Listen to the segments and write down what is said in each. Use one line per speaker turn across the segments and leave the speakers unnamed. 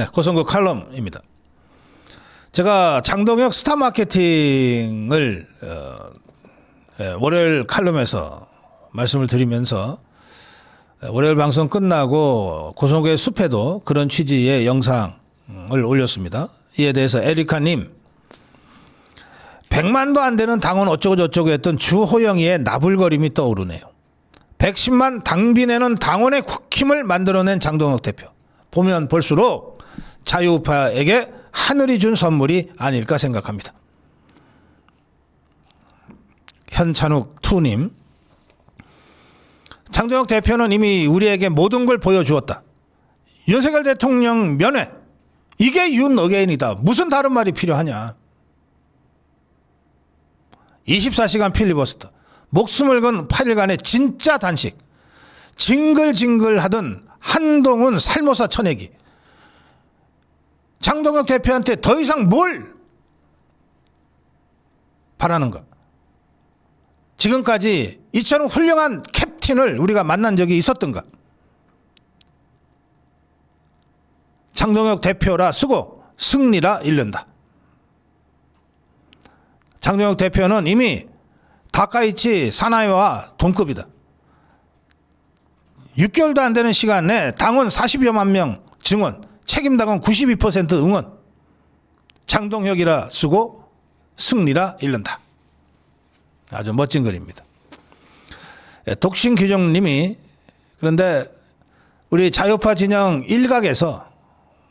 네, 고성국 칼럼입니다. 제가 장동혁 스타마케팅을 월요일 칼럼에서 말씀을 드리면서 월요일 방송 끝나고 고성국의 숲에도 그런 취지의 영상을 올렸습니다. 이에 대해서 에리카님, 100만도 안 되는 당원 어쩌고 저쩌고 했던 주호영이의 나불거림이 떠오르네요. 110만 당비 내는 당원의 국힘을 만들어낸 장동혁 대표. 보면 볼수록 자유우파에게 하늘이 준 선물이 아닐까 생각합니다. 현찬욱 투님, 장동혁 대표는 이미 우리에게 모든 걸 보여주었다. 윤석열 대통령 면회, 이게 윤 어게인이다. 무슨 다른 말이 필요하냐. 24시간 필리버스터, 목숨을 건 8일간의 진짜 단식, 징글징글하던 한동훈 살모사 쳐내기. 장동혁 대표한테 더 이상 뭘 바라는가. 지금까지 이처럼 훌륭한 캡틴을 우리가 만난 적이 있었던가. 장동혁 대표라 쓰고 승리라 잃는다. 장동혁 대표는 이미 다카이치 사나이와 동급이다. 6개월도 안 되는 시간 내에 당원 40여만 명 증원, 책임당원 92% 응원. 장동혁이라 쓰고 승리라 잃는다. 아주 멋진 글입니다. 독신규정님이, 그런데 우리 자유파 진영 일각에서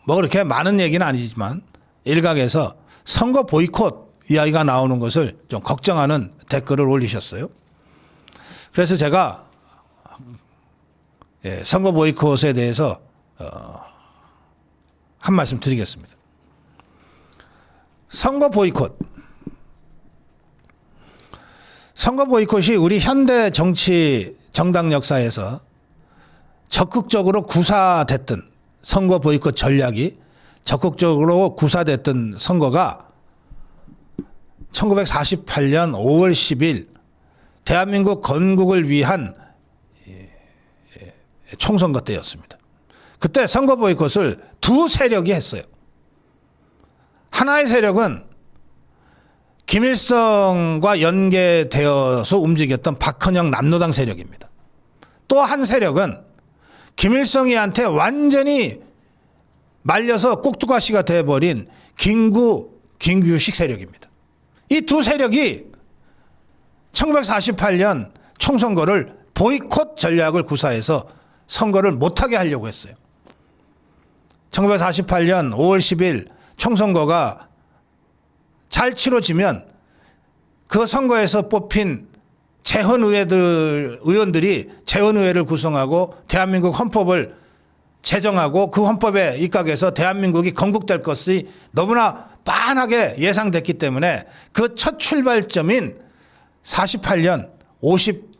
뭐 그렇게 많은 얘기는 아니지만 일각에서 선거 보이콧 이야기가 나오는 것을 좀 걱정하는 댓글을 올리셨어요. 그래서 제가 선거 보이콧에 대해서 한 말씀 드리겠습니다. 선거 보이콧이 우리 현대 정치 정당 역사에서 적극적으로 구사됐던 선거 보이콧 전략이 적극적으로 구사됐던 선거가 1948년 5월 10일 대한민국 건국을 위한 총선거 때였습니다. 그때 선거 보이콧을 두 세력이 했어요. 하나의 세력은 김일성과 연계되어서 움직였던 박헌영 남로당 세력입니다. 또 한 세력은 김일성이한테 완전히 말려서 꼭두가시가 돼버린 김규식 세력입니다. 이 두 세력이 1948년 총선거를 보이콧 전략을 구사해서 선거를 못하게 하려고 했어요. 1948년 5월 10일 총선거가 잘 치러지면 그 선거에서 뽑힌 의원들이 재헌의회를 구성하고 대한민국 헌법을 제정하고 그 헌법에 입각해서 대한민국이 건국될 것이 너무나 빤하게 예상됐기 때문에 그 첫 출발점인 48년 50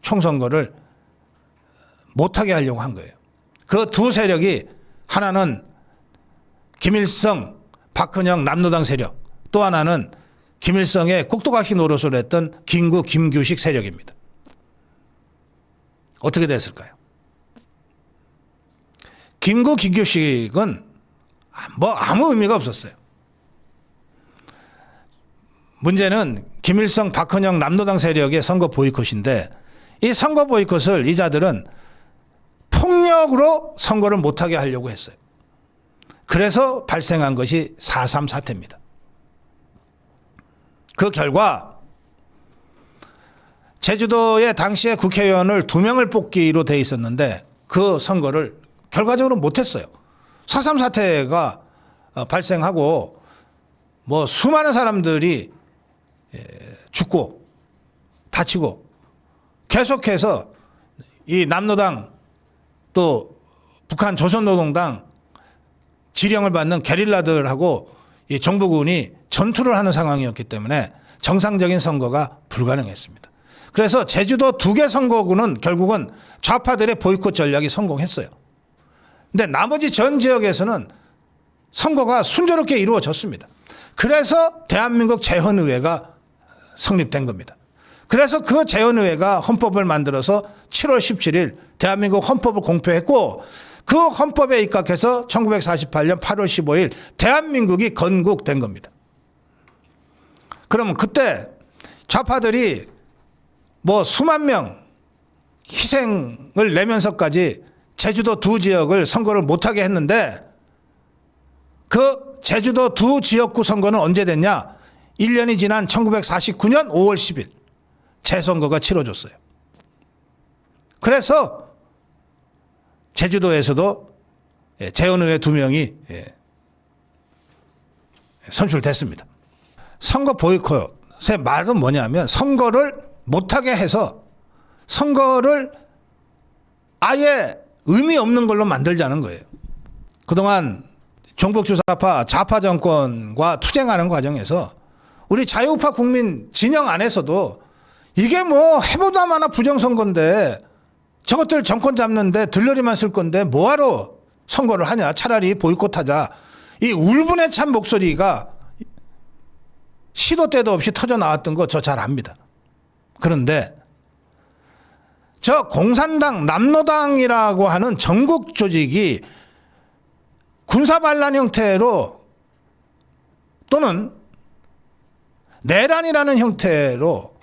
총선거를 못하게 하려고 한 거예요. 그 두 세력이, 하나는 김일성, 박헌영 남로당 세력, 또 하나는 김일성의 꼭두가시 노릇을 했던 김규식 세력입니다. 어떻게 됐을까요? 김규식은 뭐 아무 의미가 없었어요. 문제는 김일성, 박헌영 남로당 세력의 선거 보이콧인데, 이 선거 보이콧을 이자들은 폭력으로 선거를 못하게 하려고 했어요. 그래서 발생한 것이 4.3 사태입니다. 그 결과 제주도의 당시에 국회의원을 2명을 뽑기로 돼 있었는데 그 선거를 결과적으로 못했어요. 4.3 사태가 발생하고 뭐 수많은 사람들이 죽고 다치고 계속해서 이 남로당 또 북한 조선노동당 지령을 받는 게릴라들하고 이 정부군이 전투를 하는 상황이었기 때문에 정상적인 선거가 불가능했습니다. 그래서 제주도 2개 선거구는 결국은 좌파들의 보이콧 전략이 성공했어요. 근데 나머지 전 지역에서는 선거가 순조롭게 이루어졌습니다. 그래서 대한민국 재헌의회가 성립된 겁니다. 그래서 그 재헌의회가 헌법을 만들어서 7월 17일 대한민국 헌법을 공표했고, 그 헌법에 입각해서 1948년 8월 15일 대한민국이 건국된 겁니다. 그러면 그때 좌파들이 뭐 수만 명 희생을 내면서까지 제주도 두 지역을 선거를 못하게 했는데 그 제주도 두 지역구 선거는 언제 됐냐? 1년이 지난 1949년 5월 10일 재선거가 치러졌어요. 그래서 제주도에서도 재헌의회 2명이 선출됐습니다. 선거 보이콧의 말은 뭐냐면 선거를 못하게 해서 선거를 아예 의미 없는 걸로 만들자는 거예요. 그동안 종북주사파 좌파 정권과 투쟁하는 과정에서 우리 자유우파 국민 진영 안에서도 이게 뭐 해보다 마나 부정선거인데 저것들 정권 잡는데 들러리만 쓸 건데 뭐하러 선거를 하냐, 차라리 보이콧하자, 이 울분에 찬 목소리가 시도 때도 없이 터져 나왔던 거 저 잘 압니다. 그런데 저 공산당 남로당이라고 하는 전국 조직이 군사반란 형태로 또는 내란이라는 형태로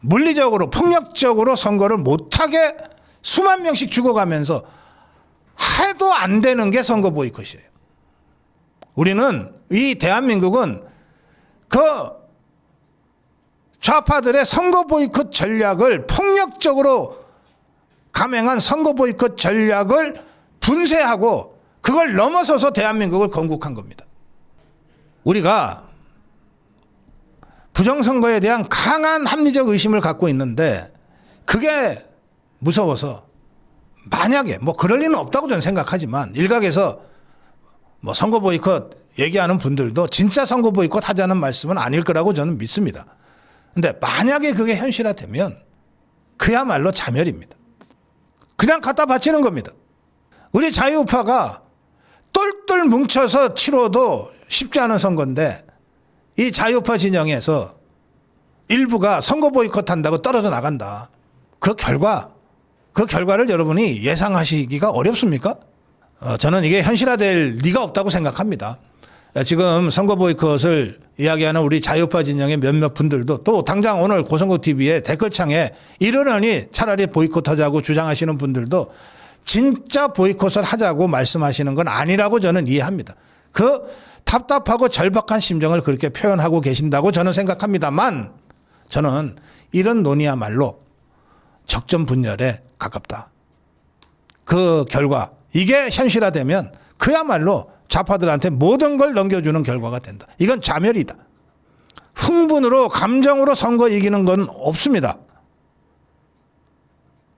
물리적으로 폭력적으로 선거를 못하게 수만 명씩 죽어가면서 해도 안 되는 게 선거 보이콧이에요. 우리는 이 대한민국은 그 좌파들의 선거 보이콧 전략을 폭력적으로 감행한 선거 보이콧 전략을 분쇄하고 그걸 넘어서서 대한민국을 건국한 겁니다. 우리가 부정선거에 대한 강한 합리적 의심을 갖고 있는데 그게 무서워서 만약에 뭐 그럴 리는 없다고 저는 생각하지만 일각에서 뭐 선거 보이콧 얘기하는 분들도 진짜 선거 보이콧 하자는 말씀은 아닐 거라고 저는 믿습니다. 근데 만약에 그게 현실화되면 그야말로 자멸입니다. 그냥 갖다 바치는 겁니다. 우리 자유우파가 똘똘 뭉쳐서 치러도 쉽지 않은 선거인데 이 자유우파 진영에서 일부가 선거 보이콧한다고 떨어져 나간다. 그 결과를 여러분이 예상하시기가 어렵습니까? 저는 이게 현실화될 리가 없다고 생각합니다. 지금 선거 보이콧을 이야기하는 우리 자유파 진영의 몇몇 분들도 또 당장 오늘 고성국TV에 댓글창에 이러려니 차라리 보이콧하자고 주장하시는 분들도 진짜 보이콧을 하자고 말씀하시는 건 아니라고 저는 이해합니다. 그 답답하고 절박한 심정을 그렇게 표현하고 계신다고 저는 생각합니다만 저는 이런 논의야말로 적전분열에 가깝다. 그 결과 이게 현실화되면 그야말로 좌파들한테 모든 걸 넘겨주는 결과가 된다. 이건 자멸이다. 흥분으로 감정으로 선거 이기는 건 없습니다.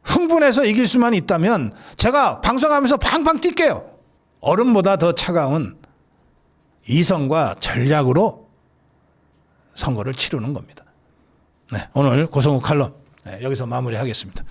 흥분해서 이길 수만 있다면 제가 방송하면서 팡팡 뛸게요. 얼음보다 더 차가운 이성과 전략으로 선거를 치르는 겁니다. 네, 오늘 고성국 칼럼 여기서 마무리하겠습니다.